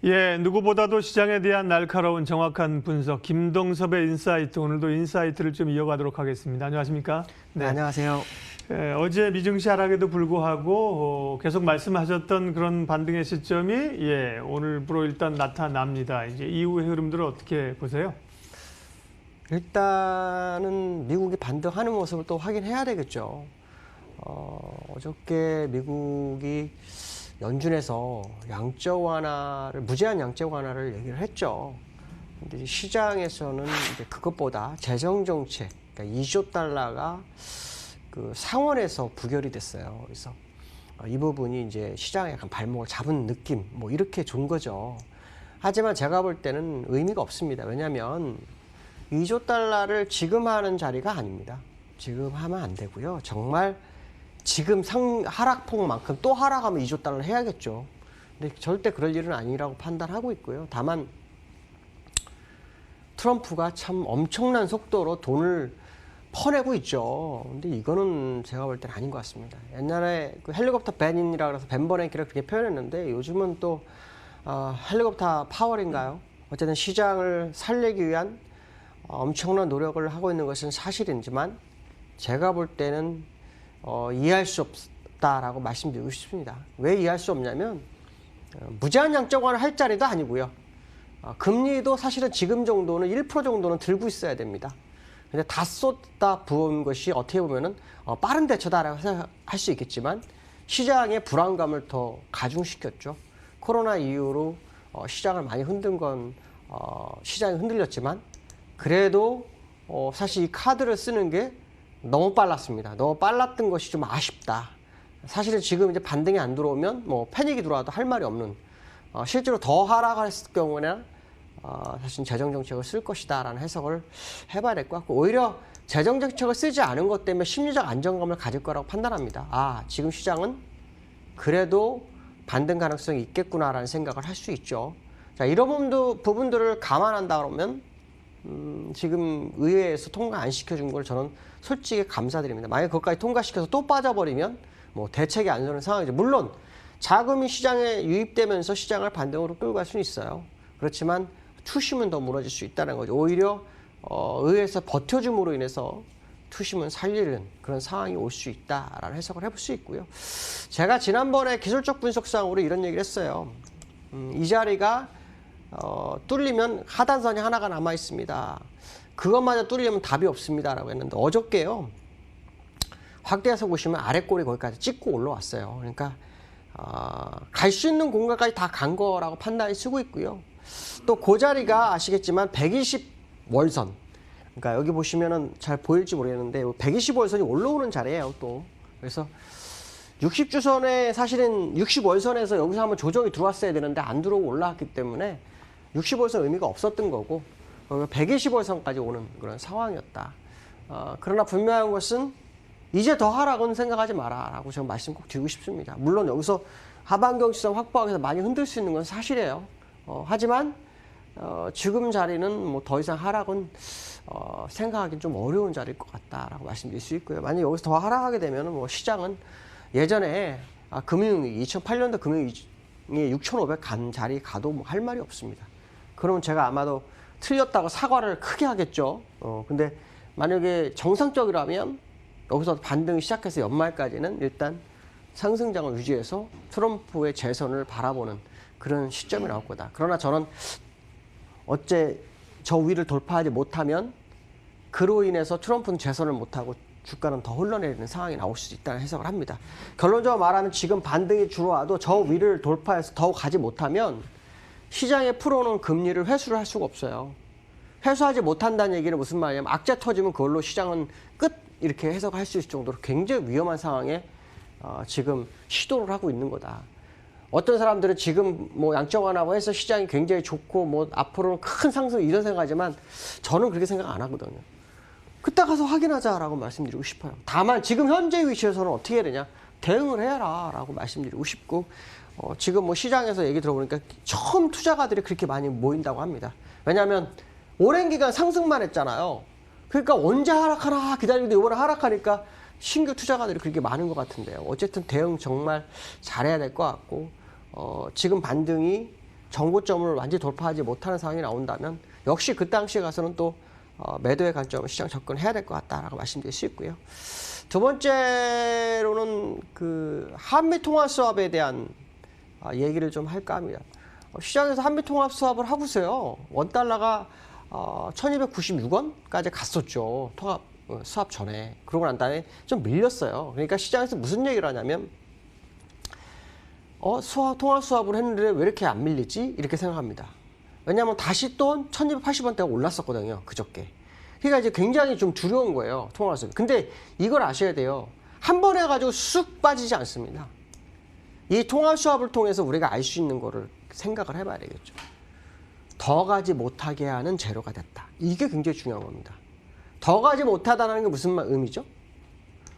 예, 누구보다도 시장에 대한 날카로운 정확한 분석, 김동섭의 인사이트. 오늘도 인사이트를 좀 이어가도록 하겠습니다. 안녕하십니까? 네, 안녕하세요. 어제 미증시 하락에도 불구하고 계속 말씀하셨던 그런 반등의 시점이 오늘부로 일단 나타납니다. 이제 이후의 흐름들을 어떻게 보세요? 일단은 미국이 반등하는 모습을 또 확인해야 되겠죠. 어저께 미국이 연준에서 양적 완화를, 무제한 양적 완화를 얘기를 했죠. 근데 시장에서는 이제 그것보다 재정 정책, 그러니까 2조 달러가 그 상원에서 부결이 됐어요. 그래서 이 부분이 이제 시장에 약간 발목을 잡은 느낌, 뭐 이렇게 준 거죠. 하지만 제가 볼 때는 의미가 없습니다. 왜냐하면 2조 달러를 지금 하는 자리가 아닙니다. 지금 하면 안 되고요. 정말 지금 하락폭만큼 또 하락하면 2조 달러를 해야겠죠. 근데 절대 그럴 일은 아니라고 판단하고 있고요. 다만 트럼프가 참 엄청난 속도로 돈을 퍼내고 있죠. 근데 이거는 제가 볼 때는 아닌 것 같습니다. 옛날에 그 헬리콥터 벤이라 그래서 벤 버냉키를 그렇게 표현했는데 요즘은 또 헬리콥터 파월인가요? 어쨌든 시장을 살리기 위한 엄청난 노력을 하고 있는 것은 사실이지만 제가 볼 때는 이해할 수 없다라고 말씀드리고 싶습니다. 왜 이해할 수 없냐면 무제한 양적 완화 할 자리도 아니고요. 금리도 사실은 지금 정도는 1% 정도는 들고 있어야 됩니다. 근데 다 쏟다 부은 것이 어떻게 보면은 빠른 대처다라고 생각할 수 있겠지만 시장의 불안감을 더 가중시켰죠. 코로나 이후로 시장을 많이 흔든 건 시장이 흔들렸지만 그래도 사실 이 카드를 쓰는 게 너무 빨랐습니다. 너무 빨랐던 것이 좀 아쉽다. 사실은 지금 이제 반등이 안 들어오면 뭐 패닉이 들어와도 할 말이 없는 실제로 더 하락했을 경우에는 사실 재정 정책을 쓸 것이다라는 해석을 해봐야 될 것 같고 오히려 재정 정책을 쓰지 않은 것 때문에 심리적 안정감을 가질 거라고 판단합니다. 지금 시장은 그래도 반등 가능성이 있겠구나라는 생각을 할 수 있죠. 자, 이런 부분들을 감안한다 그러면 지금 의회에서 통과 안 시켜준 걸 저는 솔직히 감사드립니다. 만약 그것까지 통과시켜서 또 빠져버리면 뭐 대책이 안 서는 상황이죠. 물론 자금이 시장에 유입되면서 시장을 반등으로 끌고 갈 수는 있어요. 그렇지만 투심은 더 무너질 수 있다는 거죠. 오히려 의회에서 버텨줌으로 인해서 투심은 살리는 그런 상황이 올 수 있다라는 해석을 해볼 수 있고요. 제가 지난번에 기술적 분석상으로 이런 얘기를 했어요. 이 자리가 뚫리면 하단선이 하나가 남아 있습니다. 그것마저 뚫리면 답이 없습니다라고 했는데 어저께요. 확대해서 보시면 아랫골이 거기까지 찍고 올라왔어요. 그러니까 갈 수 있는 공간까지 다 간 거라고 판단이 쓰고 있고요. 또 그 자리가 아시겠지만 120 월선. 그러니까 여기 보시면은 잘 보일지 모르겠는데 120 월선이 올라오는 자리예요. 또 그래서 60주선에 사실은 60 월선에서 여기서 한번 조정이 들어왔어야 되는데 안 들어오고 올라왔기 때문에 60월선 의미가 없었던 거고 120월선까지 오는 그런 상황이었다. 그러나 분명한 것은 이제 더 하락은 생각하지 마라 라고 저는 말씀 꼭 드리고 싶습니다. 물론 여기서 하반 경직선 확보하기 위해서 많이 흔들 수 있는 건 사실이에요. 하지만 지금 자리는 뭐 더 이상 하락은 생각하기는 좀 어려운 자리일 것 같다라고 말씀드릴 수 있고요. 만약 여기서 더 하락하게 되면 뭐 시장은 예전에 금융위기 2008년도 금융위기에 6,500 간 자리 가도 뭐 할 말이 없습니다. 그러면 제가 아마도 틀렸다고 사과를 크게 하겠죠. 근데 만약에 정상적이라면 여기서 반등이 시작해서 연말까지는 일단 상승장을 유지해서 트럼프의 재선을 바라보는 그런 시점이 나올 거다. 그러나 저는 어째 저 위를 돌파하지 못하면 그로 인해서 트럼프는 재선을 못하고 주가는 더 흘러내리는 상황이 나올 수 있다는 해석을 합니다. 결론적으로 말하면 지금 반등이 들어와도 저 위를 돌파해서 더 가지 못하면 시장에 풀어놓은 금리를 회수를 할 수가 없어요. 회수하지 못한다는 얘기는 무슨 말이냐면 악재 터지면 그걸로 시장은 끝 이렇게 해석할 수 있을 정도로 굉장히 위험한 상황에 지금 시도를 하고 있는 거다. 어떤 사람들은 지금 뭐 양적 완화고 해서 시장이 굉장히 좋고 뭐 앞으로는 큰 상승 이런 생각하지만 저는 그렇게 생각 안 하거든요. 그때 가서 확인하자라고 말씀드리고 싶어요. 다만 지금 현재 위치에서는 어떻게 해야 되냐? 대응을 해라라고 말씀드리고 싶고 지금 뭐 시장에서 얘기 들어보니까 처음 투자가들이 그렇게 많이 모인다고 합니다. 왜냐하면 오랜 기간 상승만 했잖아요. 그러니까 언제 하락하나 기다리는데 이번에 하락하니까 신규 투자가들이 그렇게 많은 것 같은데요. 어쨌든 대응 정말 잘해야 될 것 같고 지금 반등이 정고점을 완전히 돌파하지 못하는 상황이 나온다면 역시 그 당시에 가서는 또 매도의 관점으로 시장 접근해야 될 것 같다라고 말씀드릴 수 있고요. 두 번째로는 그 한미 통화 수합에 대한 얘기를 좀 할까 합니다. 시장에서 한미 통화 수합을 하고서요. 원달러가 1296원까지 갔었죠. 통합 수합 전에. 그러고 난 다음에 좀 밀렸어요. 그러니까 시장에서 무슨 얘기를 하냐면 통화 수합을 했는데 왜 이렇게 안 밀리지? 이렇게 생각합니다. 왜냐하면 다시 또 1280원대가 올랐었거든요. 그저께. 그러니까 이제 굉장히 좀 두려운 거예요. 통화 수합. 근데 이걸 아셔야 돼요. 한 번 해가지고 쑥 빠지지 않습니다. 이 통화 수합을 통해서 우리가 알 수 있는 거를 생각을 해봐야 되겠죠. 더 가지 못하게 하는 재료가 됐다. 이게 굉장히 중요한 겁니다. 더 가지 못하다는 게 무슨 의미죠?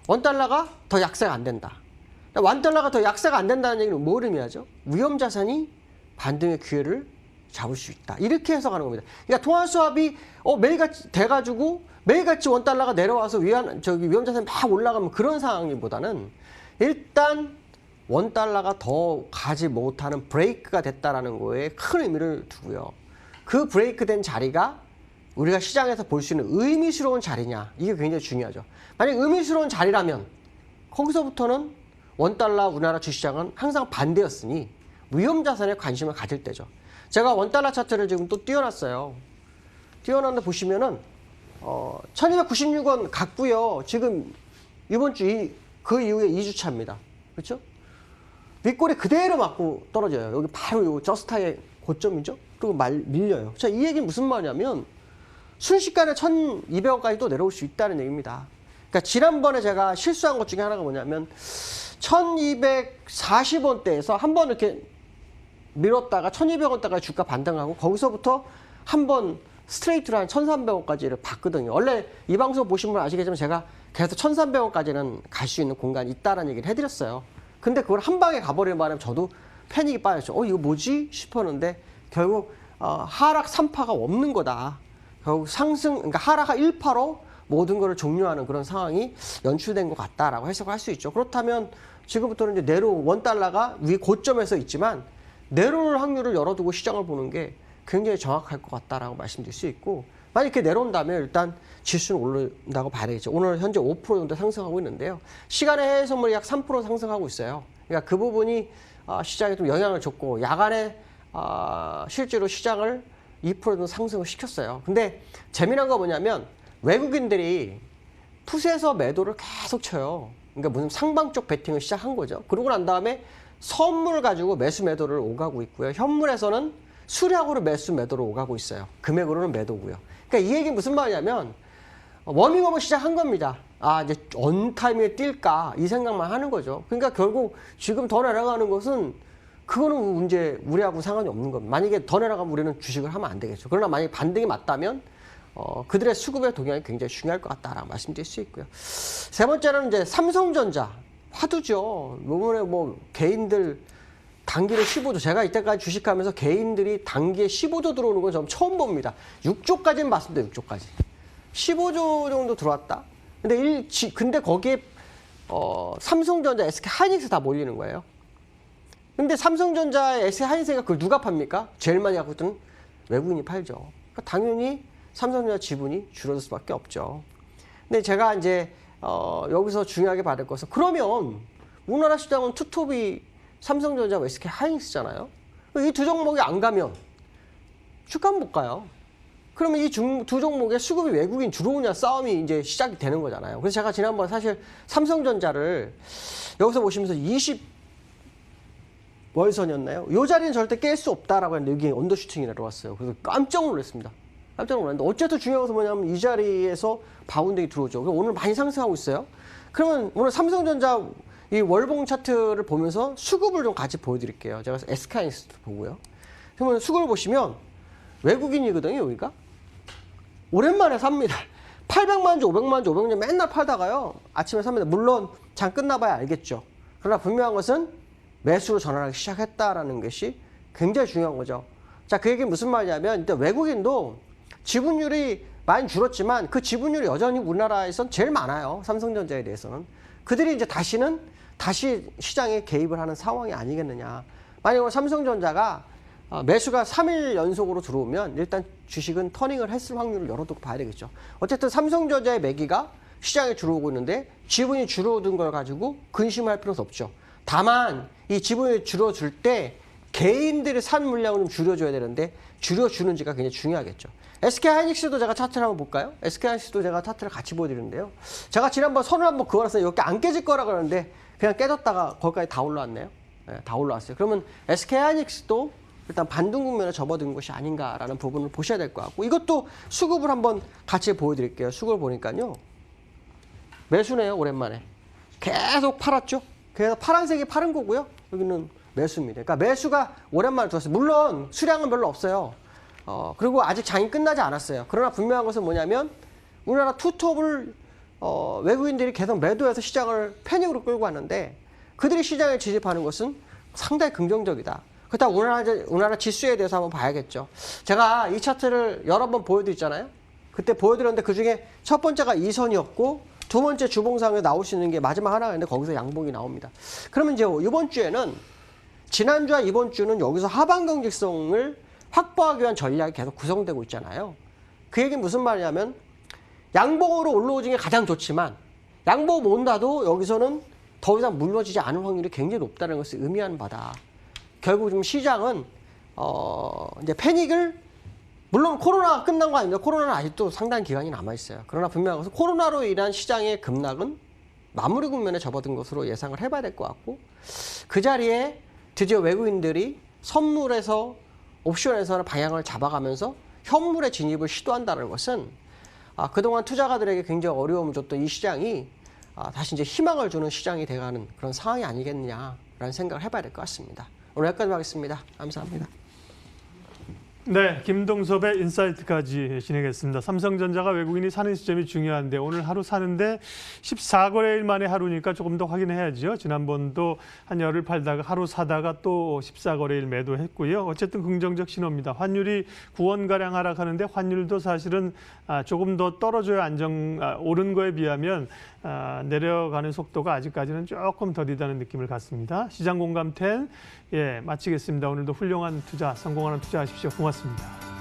원달러가 더 약세가 안 된다. 원달러가 더 약세가 안 된다는 얘기는 뭘 의미하죠? 위험자산이 반등의 기회를 잡을 수 있다. 이렇게 해석하는 겁니다. 그러니까 통화 수합이 매일같이 돼가지고 매일같이 원달러가 내려와서 위험자산이 막 올라가면 그런 상황보다는 일단 원달러가 더 가지 못하는 브레이크가 됐다라는 거에 큰 의미를 두고요. 그 브레이크 된 자리가 우리가 시장에서 볼 수 있는 의미스러운 자리냐, 이게 굉장히 중요하죠. 만약 의미스러운 자리라면 거기서부터는 원달러 우리나라 주시장은 항상 반대였으니 위험자산에 관심을 가질 때죠. 제가 원달러 차트를 지금 또 띄워놨어요. 띄워놨는데 보시면은 1296원 갔고요. 지금 이번 주 그 이후에 2주차입니다. 그렇죠? 윗골이 그대로 맞고 떨어져요. 여기 바로 요 저스타의 고점이죠. 그리고 밀려요. 자, 이 얘기는 무슨 말이냐면 순식간에 1200원까지 또 내려올 수 있다는 얘기입니다. 그러니까 지난번에 제가 실수한 것 중에 하나가 뭐냐면 1240원대에서 한번 이렇게 밀었다가 1200원대까지 주가 반등하고 거기서부터 한번 스트레이트로 한 1300원까지를 봤거든요. 원래 이 방송 보신 분 아시겠지만 제가 계속 1300원까지는 갈 수 있는 공간이 있다는 얘기를 해드렸어요. 근데 그걸 한 방에 가버리는 바람에 저도 패닉이 빠졌죠. 이거 뭐지? 싶었는데 결국 하락 3파가 없는 거다. 결국 상승, 그러니까 하락 1파로 모든 것을 종료하는 그런 상황이 연출된 것 같다라고 해석할 수 있죠. 그렇다면 지금부터는 이제 원달러가 위 고점에서 있지만 내려올 확률을 열어두고 시장을 보는 게 굉장히 정확할 것 같다라고 말씀드릴 수 있고, 만약 이렇게 내려온다면 일단 지수는 오른다고 봐야 되겠죠. 오늘 현재 5% 정도 상승하고 있는데요. 시간의 해외 선물이 약 3% 상승하고 있어요. 그러니까 그 부분이 시장에 좀 영향을 줬고, 야간에 실제로 시장을 2% 정도 상승을 시켰어요. 근데 재미난 거 뭐냐면 외국인들이 풋에서 매도를 계속 쳐요. 그러니까 무슨 상방적 베팅을 시작한 거죠. 그러고 난 다음에 선물 가지고 매수 매도를 오가고 있고요. 현물에서는 수량으로 매수 매도를 오가고 있어요. 금액으로는 매도고요. 그러니까 이 얘기 무슨 말이냐면 워밍업을 시작한 겁니다. 이제 언타임에 뛸까 이 생각만 하는 거죠. 그러니까 결국 지금 더 내려가는 것은 그거는 문제 우리하고 상관이 없는 겁니다. 만약에 더 내려가면 우리는 주식을 하면 안 되겠죠. 그러나 만약에 반등이 맞다면 그들의 수급의 동향이 굉장히 중요할 것 같다라고 말씀드릴 수 있고요. 세 번째는 이제 삼성전자 화두죠. 이번에 뭐 개인들 단기로 15조, 제가 이때까지 주식하면서 개인들이 단기에 15조 들어오는 건 전 처음 봅니다. 6조까지는 봤습니다. 6조까지. 15조 정도 들어왔다. 근데 거기에 삼성전자, SK 하이닉스 다 몰리는 거예요. 근데 삼성전자의 SK 하이닉스가 그걸 누가 팝니까? 제일 많이 갖고 있던 외국인이 팔죠. 그러니까 당연히 삼성전자 지분이 줄어들 수밖에 없죠. 근데 제가 이제 여기서 중요하게 받을 것은, 그러면 우리나라 시장은 투톱이 삼성전자와 SK 하이닉스잖아요. 이 두 종목이 안 가면 주가는 못 가요. 그러면 이 두 종목에 수급이 외국인 들어오냐 싸움이 이제 시작이 되는 거잖아요. 그래서 제가 지난번 사실 삼성전자를 여기서 보시면서 20월선이었나요? 이 자리는 절대 깰 수 없다라고 했는데 여기 언더슈팅이 내려왔어요. 그래서 깜짝 놀랐습니다. 깜짝 놀랐는데 어쨌든 중요한 것은 뭐냐면 이 자리에서 바운딩이 들어오죠. 그래서 오늘 많이 상승하고 있어요. 그러면 오늘 삼성전자 이 월봉 차트를 보면서 수급을 좀 같이 보여드릴게요. 제가 SK하이닉스도 보고요. 그러면 수급을 보시면 외국인이거든요, 여기가. 오랜만에 삽니다. 800만 주, 500만 주, 500만 주 맨날 팔다가요. 아침에 삽니다. 물론 장 끝나봐야 알겠죠. 그러나 분명한 것은 매수로 전환하기 시작했다라는 것이 굉장히 중요한 거죠. 자, 그 얘기는 무슨 말이냐면 일단 외국인도 지분율이 많이 줄었지만 그 지분율이 여전히 우리나라에선 제일 많아요. 삼성전자에 대해서는. 그들이 이제 다시 시장에 개입을 하는 상황이 아니겠느냐. 만약에 삼성전자가 매수가 3일 연속으로 들어오면 일단 주식은 터닝을 했을 확률을 열어두고 봐야 되겠죠. 어쨌든 삼성전자의 매기가 시장에 들어오고 있는데 지분이 줄어든 걸 가지고 근심할 필요는 없죠. 다만 이 지분이 줄어들 때 개인들이 산 물량을 좀 줄여줘야 되는데 줄여주는지가 굉장히 중요하겠죠. SK하이닉스도 제가 차트를 한번 볼까요? SK하이닉스도 제가 차트를 같이 보여드리는데요. 제가 지난번 선을 한번 그어놨어요. 이렇게 안 깨질 거라 그러는데 그냥 깨졌다가 거기까지 다 올라왔네요. 네, 다 올라왔어요. 그러면 SK하이닉스도 일단 반등 국면에 접어든 것이 아닌가라는 부분을 보셔야 될 것 같고, 이것도 수급을 한번 같이 보여드릴게요. 수급을 보니까요. 매수네요. 오랜만에. 계속 팔았죠. 그래서 파란색이 파른 거고요. 여기는 매수입니다. 그러니까 매수가 오랜만에 들어왔어요. 물론 수량은 별로 없어요. 그리고 아직 장이 끝나지 않았어요. 그러나 분명한 것은 뭐냐면 우리나라 투톱을 외국인들이 계속 매도해서 시장을 패닉으로 끌고 왔는데 그들이 시장에 진입하는 것은 상당히 긍정적이다. 그렇다고 우리나라 지수에 대해서 한번 봐야겠죠. 제가 이 차트를 여러 번 보여드렸잖아요. 그때 보여드렸는데 그중에 첫 번째가 이선이었고 두 번째 주봉상에 나올 수 있는 게 마지막 하나가 있는데 거기서 양봉이 나옵니다. 그러면 이제 이번 주에는 지난주와 이번 주는 여기서 하방 경직성을 확보하기 위한 전략이 계속 구성되고 있잖아요. 그 얘기는 무슨 말이냐면 양봉으로 올라오는 게 가장 좋지만 양봉 온다도 여기서는 더 이상 물러지지 않을 확률이 굉장히 높다는 것을 의미하는 바다. 결국 좀 시장은 이제 패닉을, 물론 코로나가 끝난 거 아닙니다. 코로나는 아직도 상당한 기간이 남아 있어요. 그러나 분명한 것은 코로나로 인한 시장의 급락은 마무리 국면에 접어든 것으로 예상을 해봐야 될 것 같고, 그 자리에 드디어 외국인들이 선물에서 옵션에서는 방향을 잡아가면서 현물의 진입을 시도한다는 것은 그동안 투자가들에게 굉장히 어려움을 줬던 이 시장이 다시 이제 희망을 주는 시장이 돼가는 그런 상황이 아니겠느냐라는 생각을 해봐야 될 것 같습니다. 오늘 여기까지 하겠습니다. 감사합니다. 네, 김동섭의 인사이트까지 진행했습니다. 삼성전자가 외국인이 사는 시점이 중요한데 오늘 하루 사는데 14거래일 만에 하루니까 조금 더 확인해야죠. 지난번도 한 열흘 팔다가 하루 사다가 또 14거래일 매도했고요. 어쨌든 긍정적 신호입니다. 환율이 9원가량 하락하는데 환율도 사실은 조금 더 떨어져야 오른 거에 비하면 내려가는 속도가 아직까지는 조금 더디다는 느낌을 갖습니다. 시장 공감 10 마치겠습니다. 오늘도 훌륭한 투자, 성공하는 투자하십시오. 고맙습니다.